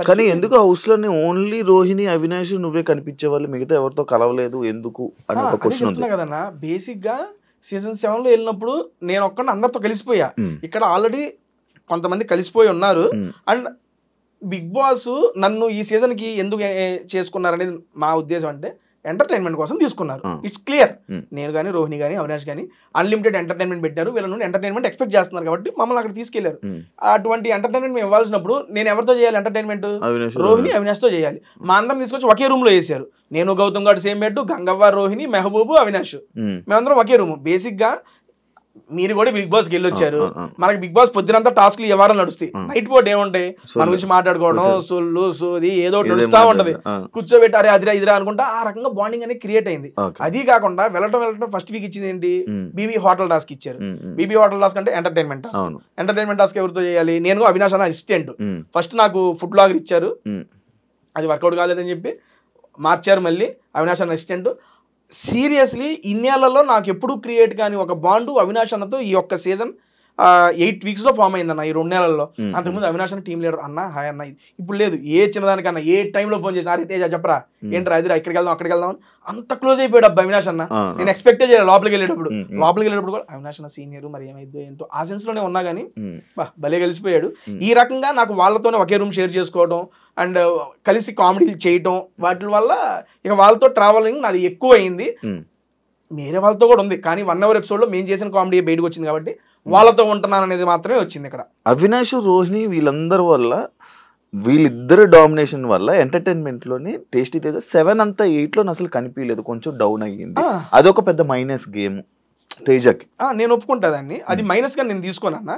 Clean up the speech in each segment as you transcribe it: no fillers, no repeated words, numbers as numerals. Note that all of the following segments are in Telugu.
కానీ ఎందుకు హౌస్ లోనే ఓన్లీ రోహిణి అవినాష్ నువ్వే కనిపించే వాళ్ళు, మిగతా ఎవరితో కలవలేదు ఎందుకు అని ఒక క్వశ్చన్ ఉంది కదన్నా. బేసిక్ గా సీజన్ 7 లో వెళ్ళినప్పుడు నేను ఒక్కడిని అందరితో కలిసిపోయా. ఇక్కడ ఆల్రెడీ కొంతమంది కలిసిపోయి ఉన్నారు. అండ్ బిగ్ బాస్ నన్ను ఈ సీజన్ కి ఎందుకు చేసుకున్నారనేది మా ఉద్దేశం అంటే ఎంటర్టైన్మెంట్ కోసం తీసుకున్నారు. It's clear. నేను కానీ రోహిణి కానీ అవినాష్ కానీ అన్లిమిటెడ్ ఎంటర్టైన్మెంట్ పెట్టారు. వీళ్ళ నుండి ఎంటర్టైన్మెంట్ ఎక్స్పెక్ట్ చేస్తున్నారు కాబట్టి మమ్మల్ని అక్కడ తీసుకెళ్లారు. అటువంటి ఎంటర్టైన్మెంట్ మేము ఇవ్వాల్సినప్పుడు నేను ఎవరితో చేయాలి ఎంటర్టైన్మెంట్? రోహిణి అవినాష్ తో చేయాలి. మా అందరం తీసుకొచ్చి ఒకే రూమ్ లో వేసారు. నేను గౌతమ్ గారు సేమ్ బెడ్, గంగవ్వ, రోహిణి, మెహబూబు, అవినాష్ మేమందరం ఒకే రూమ్. బేసిక్ గా మీరు కూడా బిగ్ బాస్ కి వెళ్ళొచ్చారు. మనకి బిగ్ బాస్ పొద్దునంతా టాస్క్లు ఏ వారం నడుస్తాయి. నైట్ పూట ఏముంటాయి, మన గురించి మాట్లాడుకోవడం, సొల్లు సోది ఏదో నడుస్తా ఉంటది. కూర్చోబెట్టి అరే అదిరా ఇదిరా అనుకుంటా ఆ రకంగా బాండింగ్ అనేది క్రియేట్ అయింది. అది కాకుండా వెళ్ళటం ఫస్ట్ వీక్ ఇచ్చింది ఏంటి, బీబీ హోటల్ టాస్క్ ఇచ్చారు. బీబీ హోటల్ టాస్క్ అంటే ఎంటర్టైన్మెంట్ టాస్క్. ఎంటర్టైన్మెంట్ టాస్క్ ఎవరితో చేయాలి? నేను అవినాష్ అన్న అసిస్టెంట్. ఫస్ట్ నాకు ఫుడ్ బ్లాగర్ ఇచ్చారు, అది వర్కౌట్ కాలేదని చెప్పి మార్చారు. మళ్ళీ అవినాష్ అన్న అసిస్టెంట్. సీరియస్లీ ఇన్నేళ్లలో నాకు ఎప్పుడు క్రియేట్ కానీ ఒక బాండు అవినాష్ అన్నతో ఈ ఒక్క సీజన్ 8 weeks లో ఫామ్ అయిందన్న ఈ 2 నెలల్లో. అంతకుముందు అవినాష్ అన్న టీమ్ లీడర్ అన్న హాయ్ అన్న ఇప్పుడు లేదు. ఏ చిన్నదానికన్నా ఏ టైంలో ఫోన్ చేసి అరే తేజ చెప్పరా ఏంట్రా అదిరా ఇక్కడికి వెళ్దాం అక్కడికి వెళ్దాం అంత క్లోజ్ అయిపోయాడు అబ్బా అవినాష్ అన్న. నేను ఎక్స్పెక్టే చేయాలి లోపలికి వెళ్ళేటప్పుడు కూడా అవినాష్ అన్న సీనియర్ మరి ఏమైందో ఏంటో ఆ సెన్స్ లోనే ఉన్నా కానీ భలే కలిసిపోయాడు. ఈ రకంగా నాకు వాళ్ళతోనే ఒకే రూమ్ షేర్ చేసుకోవడం అండ్ కలిసి కామెడీలు చేయటం వాటి వల్ల ఇక వాళ్ళతో ట్రావెలింగ్ నాది ఎక్కువ అయింది. వేరే వాళ్ళతో కూడా ఉంది కానీ 1 hour ఎపిసోడ్ లో మేము చేసిన కామెడీ బయటకు వచ్చింది కాబట్టి వాళ్ళతో ఉంటున్నాను అనేది మాత్రమే వచ్చింది. ఇక్కడ అవినాష్ రోహిణి వీళ్ళందరి వల్ల వీళ్ళిద్దరు డామినేషన్ వల్ల ఎంటర్టైన్మెంట్ లోని టేస్టీ తేజ 7 అంతా 8 లో అసలు కనిపించలేదు, కొంచెం డౌన్ అయ్యింది. అదొక పెద్ద మైనస్ గేమ్ తేజకి. నేను ఒప్పుకుంటా దాన్ని, అది మైనస్ గా నేను తీసుకోనన్నా.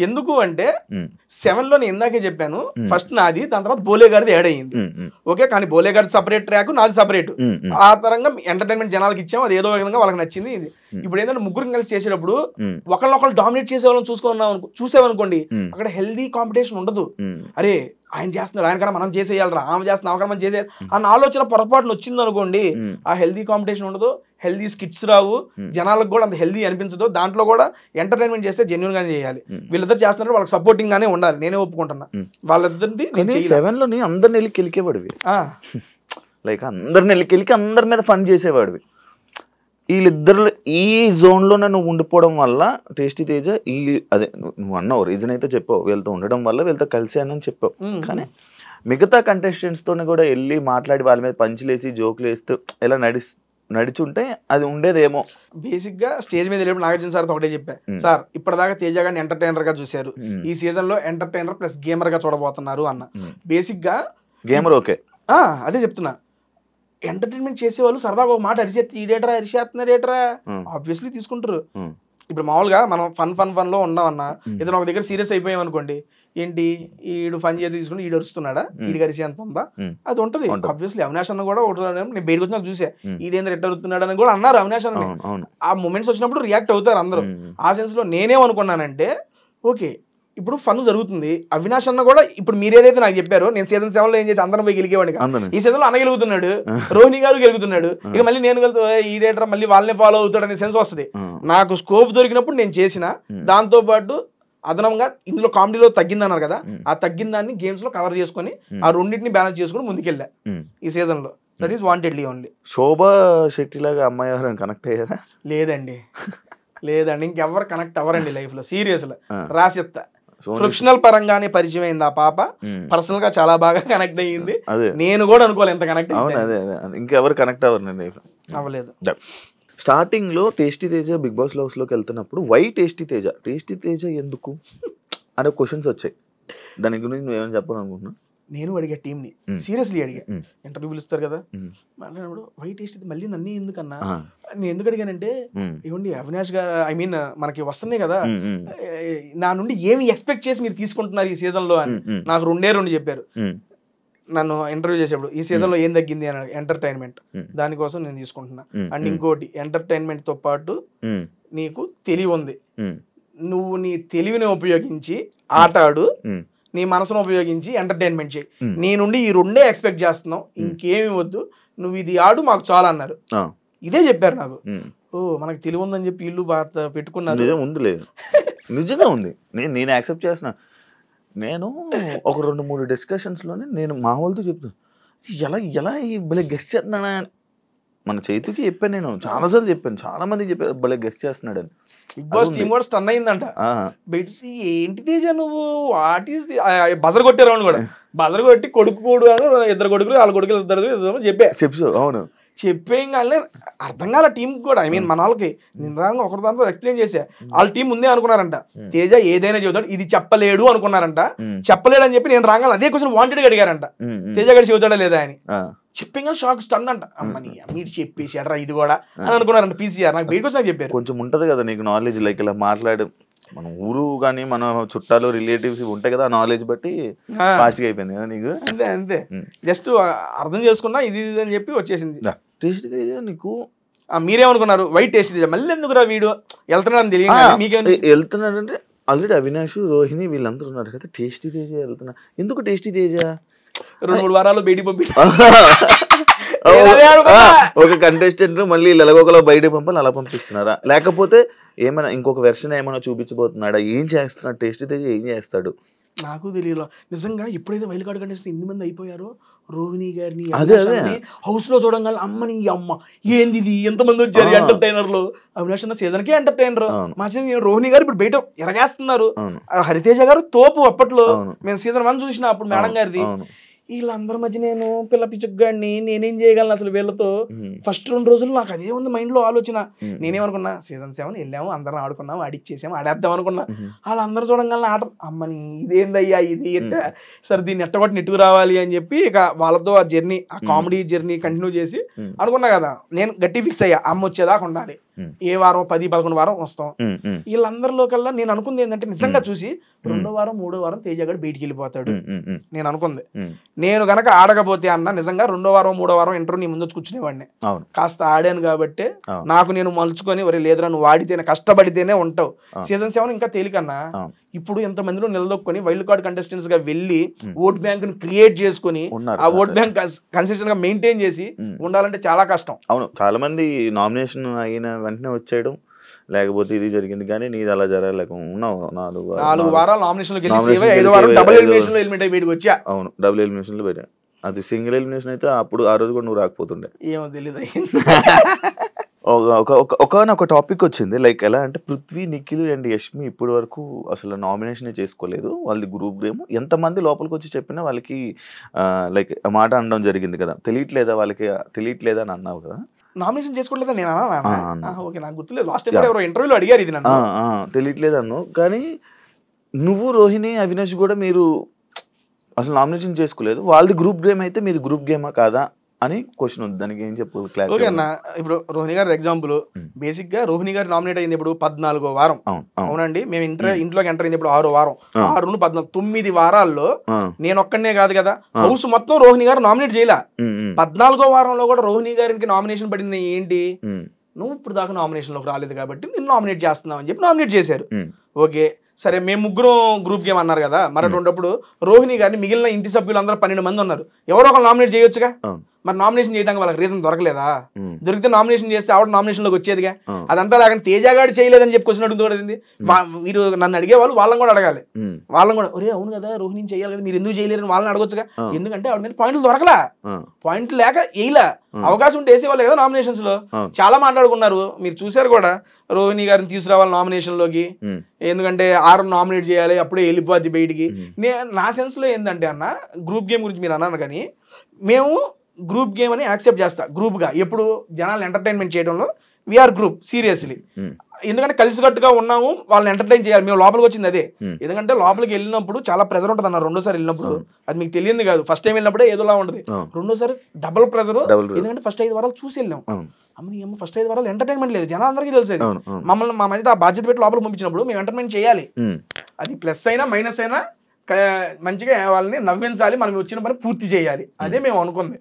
ఎందుకు అంటే 7 లో నేను ఇందాకే చెప్పాను ఫస్ట్ నాది, దాని తర్వాత బోలే గారిది యాడ్ అయ్యింది. ఓకే కానీ బోలే గారి సపరేట్ ట్రాక్, నాది సపరేట్. ఆ తరంగా ఎంటర్టైన్మెంట్ జనాలకి ఇచ్చాం, అది ఏదో విధంగా వాళ్ళకి నచ్చింది. ఇప్పుడు ఏంటంటే ముగ్గురు కలిసి చేసేటప్పుడు ఒకళ్ళొకళ్ళు డామినేట్ చేసే వాళ్ళని చూసేవనుకోండి అక్కడ హెల్దీ కాంపిటీషన్ ఉండదు. అరే ఆయన చేస్తున్నారు ఆయన కన్నా మనం చేసేయాలరా, ఆమె చేస్తున్నా ఆమె కన్నా మనం చేసేయాలి అన్న ఆలోచన పొరపాటున వచ్చింది అనుకోండి, ఆ హెల్దీ కాంపిటీషన్ ఉండదు, హెల్దీ స్కిట్స్ రావు, జనాలకు కూడా అంత హెల్దీ అనిపించదు. దాంట్లో కూడా ఎంటర్టైన్మెంట్ చేస్తే జెన్యూన్ గానే చేయాలి. వీళ్ళిద్దరు చేస్తున్నారు వాళ్ళకి సపోర్టింగ్ గానే ఉండాలి, నేనే ఒప్పుకుంటున్నా. వాళ్ళిద్దరిది 7 లోని అందరిని వెళ్ళి కెలికేవాడివి, లైక్ అందరిని వెళ్ళి కెలికి అందరి మీద ఫన్ చేసేవాడివి. వీళ్ళిద్దరు ఈ జోన్లోనే నువ్వు ఉండిపోవడం వల్ల టేస్టీ తేజ అదే నువ్వు అన్నావు రీజన్ అయితే చెప్పావు, వీళ్ళతో ఉండడం వల్ల వీళ్ళతో కలిసి అని చెప్పావు. కానీ మిగతా కంటెస్టెంట్స్తోనే కూడా వెళ్ళి మాట్లాడి వాళ్ళ మీద పంచులేసి జోకులు వేస్తూ ఇలా నడిచుంటే అది ఉండేదేమో. బేసిక్ గా స్టేజ్ మీద వెళ్ళినప్పుడు నాగార్జున సార్ ఒకటే చెప్పా, సార్ ఇప్పటిదాకా తేజ గారిని ఎంటర్టైనర్ గా చూశారు, ఈ సీజన్ లో ఎంటర్టైనర్ ప్లస్ గేమర్ గా చూడబోతున్నారు అన్న. బేసిక్ గా గేమర్ ఓకే అదే చెప్తున్నా. ఎంటర్టైన్మెంట్ చేసేవాళ్ళు సరదాగా ఒక మాట అరిచేస్తున్నారేట్రా ఆబ్వియస్లీ తీసుకుంటారు. ఇప్పుడు మామూలుగా మనం ఫన్ లో ఉన్నామన్నా ఏదైనా ఒక దగ్గర సీరియస్ అయిపోయాం అనుకోండి, ఏంటి ఈడు ఫన్ చేసి తీసుకుని ఈడు అరుస్తున్నాడా, ఈడు అరిసి ఎంత ఉందా, అది ఉంటది. ఆబ్వియస్లీ అవినాష్ అన్న కూడా నేను బయటకు వచ్చినా చూసా ఈడేంద్ర ఎట్ట అరుతున్నాడు అని కూడా అన్నారు అవినాష్ అన్న. ఆ మూమెంట్స్ వచ్చినప్పుడు రియాక్ట్ అవుతారు అందరూ. ఆ సెన్స్ లో నేనేమనుకున్నానంటే ఓకే ఇప్పుడు ఫన్ జరుగుతుంది, అవినాష్ అన్న కూడా ఇప్పుడు మీరేదైతే నాకు చెప్పారో నేను సీజన్ 7 లో ఏం చేసి అందరం పోయి గెలికేవాడిని, ఈ సీజన్ లో అన్న గెలుగుతున్నాడు, రోహిణి గారు గెలుగుతున్నాడు, ఇక మళ్ళీ నేను ఈ డేటర్ మళ్ళీ వాళ్ళనే ఫాలో అవుతాడు అనే సెన్స్ వస్తుంది. నాకు స్కోప్ దొరికినప్పుడు నేను చేసిన దాంతో పాటు అదనంగా ఇందులో కామెడీలో తగ్గిందన్నారు కదా, ఆ తగ్గిన దాన్ని గేమ్స్ లో కవర్ చేసుకుని ఆ రెండింటిని బ్యాలెన్స్ చేసుకుని ముందుకెళ్ళా ఈ సీజన్ లో. That is wantedly only. Shobha Shetty లాగా అమ్మాయి ఎవరైనా కనెక్ట్ అయ్యారా? లేదండి ఇంకెవరు కనెక్ట్ అవ్వరండి లైఫ్ లో. సీరియస్ లో రాసిత్తా ప్రొఫెషనల్ పరంగానే పరిచయం అయింది ఆ పాప, పర్సనల్ గా చాలా బాగా కనెక్ట్ అయ్యింది. నేను కూడా అనుకోవాలి ఎంత కనెక్ట్ ఇంకెవరు కనెక్ట్ అవ్వలేదు. స్టార్టింగ్ లో tasty Teja Bigg Boss house లోకి వెళ్తున్నప్పుడు వై టేస్టీ తేజ ఎందుకు అనే క్వశ్చన్స్ వచ్చాయి. దాని గురించి నువ్వేమైనా చెప్పాలనుకుంటున్నా? నేను అడిగా టీమ్ ని, సీరియస్లీ అడిగా, ఇంటర్వ్యూలు ఇస్తారు కదా మాట్లాడినప్పుడు వై టేస్ట్ మళ్ళీ నన్ను ఎందుకన్నా, నేను ఎందుకు అడిగానంటే ఇవ్వండి అవినాష్ గారు ఐ మీన్ మనకి వస్తున్నాయి కదా, నా నుండి ఏమి ఎక్స్పెక్ట్ చేసి మీరు తీసుకుంటున్నారు ఈ సీజన్ లో అని నాకు 2 చెప్పారు నన్ను ఇంటర్వ్యూ చేసేప్పుడు. ఈ సీజన్ లో ఏం తగ్గింది అని, ఎంటర్టైన్మెంట్, దానికోసం నేను తీసుకుంటున్నా. అండ్ ఇంకోటి ఎంటర్టైన్మెంట్ తో పాటు నీకు తెలివి ఉంది, నువ్వు నీ తెలివిని ఉపయోగించి ఆట ఆడు, నీ మనసును ఉపయోగించి ఎంటర్టైన్మెంట్ చేయి, నీ నుండి ఈ 2 ఎక్స్పెక్ట్ చేస్తున్నావు, ఇంకేమి వద్దు, నువ్వు ఇది ఆడు మాకు చాలా అన్నారు. ఇదే చెప్పారు నాకు. మనకు తెలివి ఉందని చెప్పి ఇల్లు పెట్టుకున్నారు. నిజంగా ఉంది, నేను యాక్సెప్ట్ చేస్తున్నా. నేను ఒక 2-3 డిస్కషన్స్లోనే నేను మా వాళ్ళతో చెప్తాను, ఎలా ఎలా ఈ భలే గెస్ట్ చేస్తున్నాడా. మన చైతుకి చెప్పాను, నేను చాలాసార్లు చెప్పాను, చాలా మందికి చెప్పాను భలే గెస్ట్ చేస్తున్నాడు అని. బిగ్ బాస్ టీమ్ కూడా స్టన్ అయిందంట. ఏంటి తేజ నువ్వు వాట్ ఈస్ బజర్ కొట్టారు అని కూడా, బజర్ కొట్టి కొడుకు 2 కొడుకులు 4 కొడుకులు 2 చెప్పు. అవును చెప్పేం కానీ అర్థం కాల టీం కూడా. ఐ మీన్ మన వాళ్ళకి నిజంగా ఒకరి దాంతో ఎక్స్ప్లెయిన్ చేసా. వాళ్ళ టీం ముందే అనుకున్నారంట తేజ ఏదైనా చెబుతాడు, ఇది చెప్పలేడు అనుకున్నారంట. చెప్పలేడు అని చెప్పి నేను రాగాలి అదే క్వశ్చన్ వాంటెడ్ అడిగారంట, తేజ గడి చెబుతాడా లేదా అని. చెప్పిన షాక్ స్టన్ అంట. అమ్మని మీరు చెప్పేసి అడ్రా ఇది కూడా అని అనుకున్నారంట పీసీఆర్. నాకు బయటకు వచ్చి చెప్పారు. కొంచెం ఉంటది కదా నీకు నాలెడ్జ్, లైక్ ఇలా మాట్లాడు, మన ఊరు కానీ మన చుట్టాలు రిలేటివ్స్ ఉంటాయి కదా, నాలెడ్జ్ బట్టి ఫాస్ట్గా అయిపోయింది కదా నీకు. అంతే అంతే, జస్ట్ అర్థం చేసుకున్నా ఇది అని చెప్పి వచ్చేసింది. టేస్ట్ తేజ నీకు మీరేమనుకున్నారు? వైట్ టేస్ట్ తేజ మళ్ళీ ఎందుకురా వీడు వెళ్తున్నాడని తెలియదు మీకేమైనా వెళ్తున్నాడంటే ఆల్రెడీ అవినాష్ రోహిణి వీళ్ళందరూ ఉన్నారు కదా, టేస్టీ తేజ వెళ్తున్నా. ఎందుకు టేస్టీ తేజ 2-3 వారాలు బయటికి పంపి ఒక కంటెస్టెంట్ మళ్ళీ ఎలాగోకలా బయటకు పంపాలి, అలా పంపిస్తున్నారా? లేకపోతే ఏమైనా ఇంకొక వెర్షన్ ఏమైనా చూపించబోతున్నాడా? ఏం చేస్తున్నాడు టేస్టీ తేజ, ఏం చేస్తాడు నాకు తెలియదు నిజంగా. ఎప్పుడైతే వైల్డ్ కార్డ్ కంటెస్టెంట్ 8 మంది అయిపోయారో, రోహిణి గారిని హౌస్ లో చూడంగానే అమ్మని అమ్మ ఏంది ఇది ఎంతమంది వచ్చారు ఎంటర్టైనర్లు. అవినాష్ అన్న సీజన్ కి ఎంటర్టైనర్, మా రోహిణి గారు ఇప్పుడు బయట ఎరగేస్తున్నారు. హరితేజ గారు తోపు. అప్పట్లో మేము సీజన్ 1 చూసిన అప్పుడు మేడం గారిది. వీళ్ళందరి మధ్య నేను పిల్ల పిచ్చుగాడిని, నేనేం చేయగలను అసలు వీళ్ళతో? ఫస్ట్ 2 రోజులు నాకు అదే ఉంది మైండ్ లో ఆలోచన. నేనేమనుకున్నా సీజన్ 7 వెళ్ళాము, అందరం ఆడుకున్నాము, ఆడిచ్చేసాము, ఆడేద్దాం అనుకున్నా. వాళ్ళందరూ చూడంగానే ఆట అమ్మని ఇదేందయ్యా ఇది అంటే, సరే దీన్ని ఎట్టగొట్టి నెట్టుకు రావాలి అని చెప్పి ఇక వాళ్ళతో ఆ జర్నీ, ఆ కామెడీ జర్నీ కంటిన్యూ చేసి అనుకున్నా కదా. నేను గట్టి ఫిక్స్ అయ్యా, అమ్మ వచ్చేదాకా ఉండాలి. ఏ వారం 10-11 వారం వస్తాం. వీళ్ళందరిలో కల్లా నేను అనుకుంది ఏంటంటే, నిజంగా చూసి 2వ వారం 3వ వారం తేజగాడు బయటికి వెళ్ళిపోతాడు నేను అనుకుంది. నేను గనక ఆడకపోతే అన్న నిజంగా 2వ వారం 3వ వారం ఇంటర్వ్యూ నీ ముందు కూర్చునేవాడిని. కాస్త ఆడాను కాబట్టి నాకు నేను మలుచుకొని, ఒరే లేదురా నువ్వు ఆడితేనే కష్టపడితేనే ఉంటావు. సీజన్ 7 ఇంకా తేలికన్నా. ఇప్పుడు ఎంతమందిలో నిలదొక్కుని వైల్డ్ కార్డ్ కంటెస్టెంట్స్ గా వెళ్ళి ఓట్ బ్యాంక్ ను క్రియేట్ చేసుకుని ఆ ఓట్ బ్యాంక్ కన్సిస్టెంట్ గా మెయింటైన్ చేసి ఉండాలంటే చాలా కష్టం. అవును, చాలా మంది నామినేషన్ అయిన వెంటనే వచ్చేయడం, లేకపోతే ఇది జరిగింది, కానీ నీది అలా జరగలేక ఉన్నావు. 4 వారాలు నామినేషన్ లో గెలిచి 5వ వారం డబుల్ ఎలిమినేషన్ లో ఎలిమినేట్ అయ్యి బయటకు వచ్చా. అవును, డబుల్ ఎలిమినేషన్ లో పెట్టా. అది సింగిల్ ఎలిమినేషన్ అయితే అప్పుడు ఆ రోజు కూడా నువ్వు రాకపోతుండే. ఏమో తెలియదు. ఒక టాపిక్ వచ్చింది, లైక్ ఎలా అంటే పృథ్వీ, నిఖిల్ అండ్ యష్మి ఇప్పటి వరకు అసలు నామినేషన్ చేసుకోలేదు. వాళ్ళది గ్రూప్ గేమ్. ఎంతమంది లోపలికి వచ్చి చెప్పినా వాళ్ళకి లైక్ మాట అనడం జరిగింది కదా. తెలియట్లేదా వాళ్ళకి, తెలియట్లేదా అని అన్నావు కదా. నామినేషన్ చేసుకోవట్లేదా నేను అన్నా? ఓకే, నాకు గుర్తులేదు. లాస్ట్ టైం ఎవరో ఇంటర్వ్యూలో అడిగారు ఇది నన్ను. తెలియట్లేదు అన్ను. కానీ నువ్వు, రోహిణి, అవినాష్ కూడా మీరు అసలు నామినేషన్ చేసుకోలేదు. వాళ్ళది గ్రూప్ గేమ్ అయితే మీది గ్రూప్ గేమా కాదా అని క్వశ్చన్ ఉంది. దానికి ఏం చెప్పు? ఓకే అన్న, ఇప్పుడు రోహిణి గారి ఎగ్జాంపుల్, బేసిక్ గా రోహిణి గారు నామినేట్ అయింది ఇప్పుడు 14వ వారం. అవునండి, మేము ఇంట్లోకి ఎంటర్ అయింది ఇప్పుడు 6వ వారం. 6 నుండి 14, 9 వారాల్లో నేను ఒక్కడనే కాదు కదా, హౌస్ మొత్తం రోహిణి గారు నామినేట్ చేయలే. 14వ వారంలో కూడా రోహిణి గారికి నామినేషన్ పడింది. ఏంటి, నువ్వు ఇప్పుడు దాకా నామినేషన్ లోకి రాలేదు కాబట్టి నేను నామినేట్ చేస్తున్నావు అని చెప్పి నామినేట్ చేశారు. ఓకే సరే, మేము ముగ్గురం గ్రూప్ గేమ్ అన్నారు కదా. మరి అటువంటిప్పుడు రోహిణి గారిని మిగిలిన ఇంటి సభ్యులు అందరూ 12 మంది ఉన్నారు, ఎవరో ఒకరు నామినేట్ చేయొచ్చుగా. మరి నామినేషన్ చేయడానికి వాళ్ళకి రీజన్ దొరకలేదా? దొరికితే నామినేషన్ చేస్తే ఆవిడ నామినేషన్ లోకి వచ్చేదిగా. అదంతా లేక తేజగాడు చేయలేదని చెప్పి క్వశ్చన్ అడుగుతుంది. మీరు నన్ను అడిగే వాళ్ళు వాళ్ళని కూడా అడగాలి. వాళ్ళని కూడా, ఒరే అవును కదా రోహిణి చేయాలి కదా, మీరు ఎందుకు చేయలేరని వాళ్ళని అడగొచ్చుగా. ఎందుకంటే ఆవిడ మీద పాయింట్లు దొరకలా, పాయింట్లు లేక వేయలా. అవకాశం ఉంటే వేసేవాళ్ళు కదా నామినేషన్స్ లో. చాలా మాట్లాడుకున్నారు, మీరు చూసారు కూడా. రోహిణి గారిని తీసుకురావాలి నామినేషన్ లోకి, ఎందుకంటే 6 నామినేట్ చేయాలి, అప్పుడే వెళ్ళిపోద్ది బయటికి. నా సెన్స్ లో ఏంటంటే అన్న, గ్రూప్ గేమ్ గురించి మీరు అన్నారు కానీ, మేము గ్రూప్ గేమ్ అని యాక్సెప్ట్ చేస్తా. గ్రూప్ గా ఎప్పుడు జనాలు ఎంటర్టైన్మెంట్ చేయడంలో వీఆర్ గ్రూప్ సీరియస్లీ. ఎందుకంటే కలిసికట్టుగా ఉన్నాము, వాళ్ళని ఎంటర్టైన్ చేయాలి. మేము లోపలికి వచ్చింది అదే. ఎందుకంటే లోపలికి వెళ్ళినప్పుడు చాలా ప్రెజర్ ఉంటుంది అన్న. 2వ సారి వెళ్ళినప్పుడు అది మీకు తెలియదు కాదు. ఫస్ట్ టైం వెళ్ళినప్పుడే ఏదోలా ఉంటుంది, 2వ సారి డబుల్ ప్రెజర్. ఎందుకంటే ఫస్ట్ 5 వారాలు చూసి వెళ్ళాం. అమ్మని అమ్మ ఫస్ట్ 5 వారాలు ఎంటర్టైన్మెంట్ లేదు, జనాలందరికీ తెలిసేది. మమ్మల్ని మా మధ్య ఆ బాధ్యత పెట్టి లోపలికి పంపించినప్పుడు మేము ఎంటర్టైన్మెంట్ చేయాలి. అది ప్లస్ అయినా మైనస్ అయినా మంచిగా వాళ్ళని నవ్వించాలి, మనం వచ్చిన పని పూర్తి చేయాలి. అదే మేము అనుకుంది.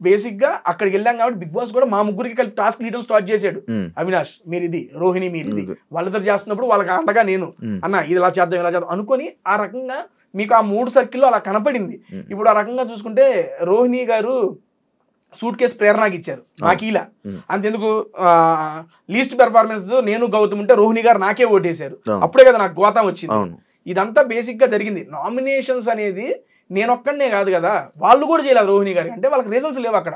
బేసిక్ గా అక్కడికి వెళ్ళాం కాబట్టి బిగ్ బాస్ కూడా మా ముగ్గురికి కలిపి టాస్క్ లీడర్ స్టార్ట్ చేశాడు. అవినాష్ మీరిది, రోహిణి మీరిది, వాళ్ళిద్దరు చేస్తున్నప్పుడు వాళ్ళకి అండగా నేను, అన్న ఇది ఇలా చేద్దాం ఇలా చేద్దాం అనుకొని ఆ రకంగా మీకు ఆ 3 సర్కిల్లో అలా కనపడింది. ఇప్పుడు ఆ రకంగా చూసుకుంటే రోహిణి గారు సూట్ కేసు ప్రేరణకి ఇచ్చారు, నాకు ఇలా. అంతెందుకు లీస్ట్ పెర్ఫార్మెన్స్ నేను గౌతమ్ ఉంటే రోహిణి గారు నాకే ఓటేశారు. అప్పుడే కదా నాకు గోతం వచ్చింది. ఇదంతా బేసిక్ గా జరిగింది. నామినేషన్స్ అనేది నేనొక్కడనే కాదు కదా, వాళ్ళు కూడా చేయలేదు రోహిణి గారికి, అంటే వాళ్ళకి రీజన్స్ లేవు అక్కడ,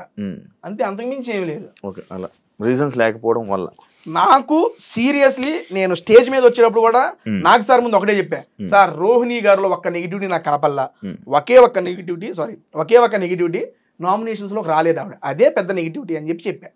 అంతే, అంతకుమించి ఏమి లేదు. ఓకే, అలా రీజన్స్ లేకపోవడం వల్ల నాకు సీరియస్లీ నేను స్టేజ్ మీద వచ్చేటప్పుడు కూడా నాకు సార్ ముందు ఒకటే చెప్పా, సార్ రోహిణి గారిలో ఒక్క నెగిటివిటీ నాకు కనపల్లా, ఒకే ఒక్క నెగిటివిటీ నామినేషన్స్ లోకి రాలేదు ఆవిడ, అదే పెద్ద నెగిటివిటీ అని చెప్పి చెప్పా.